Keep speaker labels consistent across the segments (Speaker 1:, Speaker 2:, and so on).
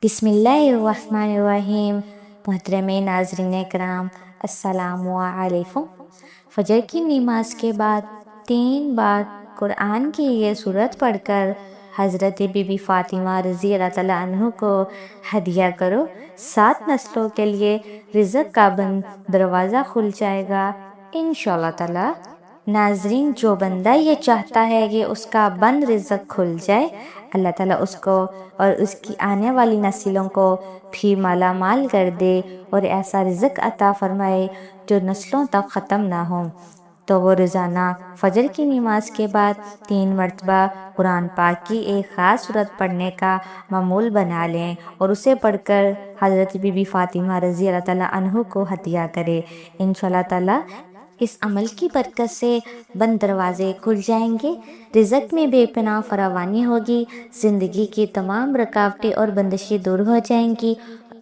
Speaker 1: बिस्मिल्लाहिर्रहमानिर्रहीम। मोहतरम नाज़रीन कराम, अस्सलामु अलैकुम। फजर की नमाज के बाद 3 बार कुरान की ये सूरत पढ़कर हज़रत बीबी फ़ातिमा रज़ी अल्लाह तआला अन्हा को हदिया करो। 7 नस्लों के लिए रिज़्क़ का बंद दरवाज़ा खुल जाएगा इंशाअल्लाह ताला। नाज़रीन, जो बंदा ये चाहता है कि उसका बंद रिज़्क़ खुल जाए, अल्लाह ताला उसको और उसकी आने वाली नस्लों को भी माला माल कर दे और ऐसा रिज़्क़ अता फरमाए जो नस्लों तक ख़त्म ना हो, तो वो रोज़ाना फजर की नमाज के बाद 3 मरतबा कुरान पाक की एक ख़ास सूरत पढ़ने का मामूल बना लें और उसे पढ़कर हज़रत बीबी फ़ातिमा रज़ी अल्लाह ताला अन्हा को हदिया करें। इंशाअल्लाह ताला इस अमल की बरकत से बंद दरवाजे खुल जाएंगे, रिज़्क़ में बेपनाह फरावानी होगी, ज़िंदगी की तमाम रुकावटें और बंदिशें दूर हो जाएंगी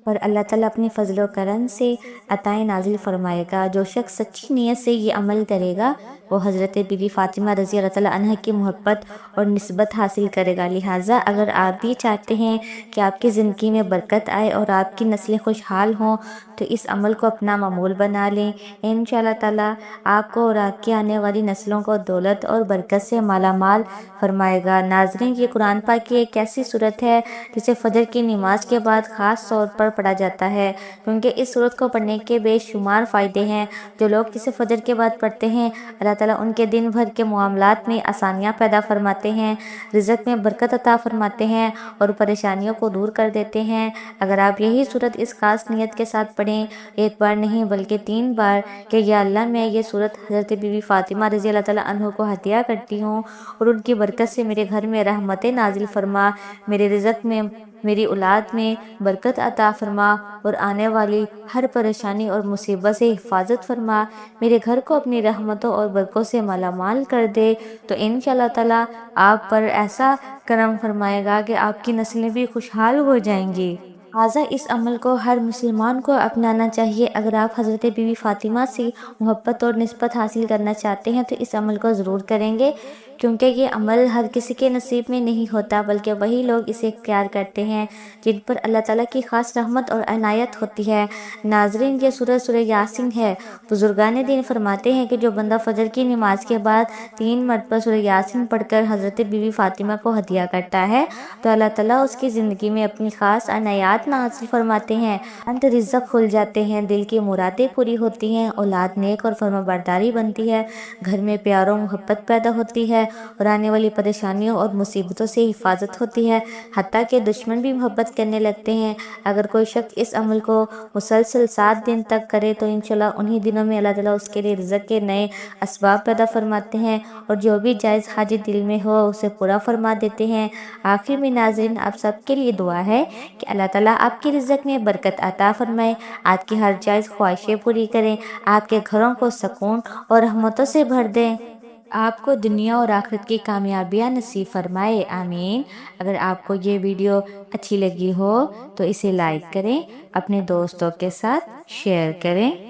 Speaker 1: और अल्लाह ताला अपनी फ़ज़ल व करम से अताएँ नाज़िल फरमाएगा। जो शख्स सच्ची नीयत से ये अमल करेगा वो हज़रत बीबी फ़ातिमा रज़ी अल्लाह ताला अन्हा की मोहब्बत और निस्बत हासिल करेगा। लिहाजा अगर आप भी चाहते हैं कि आपकी ज़िंदगी में बरकत आए और आपकी नस्लें खुशहाल हों, तो इस अमल को अपना मामूल बना लें। इंशाअल्लाह ताला आपको और आपकी आने वाली नस्लों को दौलत और बरकत से माला माल फरमाएगा। नाज़रीन, ये कुरान पाक की एक ऐसी सूरत है जिसे फजर की नमाज के बाद ख़ास तौर पर पढ़ा जाता है, क्योंकि इस सूरत को पढ़ने के बेशुमार फ़ायदे हैं। जो लोग इसे फजर के बाद पढ़ते हैं, अल्लाह ताला उनके दिन भर के मामलात में आसानियाँ पैदा फरमाते हैं, रिज़्क़ में बरकत अता फरमाते हैं और परेशानियों को दूर कर देते हैं। अगर आप यही सूरत इस खास नियत के साथ पढ़ें, एक बार नहीं बल्कि 3 बार, कि या अल्लाह मैं ये सूरत हज़रत बीबी फ़ातिमा रज़ी अल्लाह ताला अन्हा को हदिया करती हूँ और उनकी बरकत से मेरे घर में रहमतें नाजिल फरमा, मेरे रिज़्क़ में, मेरी औलाद में बरकत अता फरमा और आने वाली हर परेशानी और मुसीबत से हिफाजत फरमा, मेरे घर को अपनी रहमतों और बरकतों से मालामाल कर दे, तो इंशाअल्लाह ताला आप पर ऐसा करम फरमाएगा कि आपकी नस्लें भी खुशहाल हो जाएंगी। लिहाजा इस अमल को हर मुसलमान को अपनाना चाहिए। अगर आप हज़रत बीबी फ़ातिमा से मोहब्बत और निस्बत हासिल करना चाहते हैं तो इस अमल को ज़रूर करेंगे, क्योंकि ये अमल हर किसी के नसीब में नहीं होता, बल्कि वही लोग इसे इख्तियार करते हैं जिन पर अल्लाह ताला की ख़ास रहमत और इनायत होती है। नाज़रीन, ये सूरह यासीन है। बुजुर्गान दीन फरमाते हैं कि जो बंदा फजर की नमाज के बाद 3 मरतबा सूरह यासीन पढ़कर हज़रत बीबी फ़ातिमा को हदिया करता है, तो अल्लाह ताला उसकी ज़िंदगी में अपनी ख़ास इनायत नाज़िल फरमाते हैं, अंत रिज़्क़ खुल जाते हैं, दिल की मुरादें पूरी होती हैं, औलाद नेक और फरमाबरदारी बनती है, घर में प्यार और मोहब्बत पैदा होती है और आने वाली परेशानियों और मुसीबतों से हिफाजत होती है, हत्ता के दुश्मन भी मोहब्बत करने लगते हैं। अगर कोई शख्स इस अमल को मुसलसल 7 दिन तक करे तो इंशाअल्लाह उन्हीं दिनों में अल्लाह ताला उसके लिए रिज़्क़ के नए असबाब पैदा फरमाते हैं और जो भी जायज़ हाजित दिल में हो उसे पूरा फरमा देते हैं। आखिर में नाज़रीन, आप सबके लिए दुआ है कि अल्लाह ताला आपकी रिज़्क़ में बरकत अता फरमाए, आपकी हर जायज़ ख्वाहिशें पूरी करें, आपके घरों को सुकून और रहमतों से भर दें, आपको दुनिया और आखिरत की कामयाबियाँ नसीब फरमाए, आमीन। अगर आपको ये वीडियो अच्छी लगी हो तो इसे लाइक करें, अपने दोस्तों के साथ शेयर करें।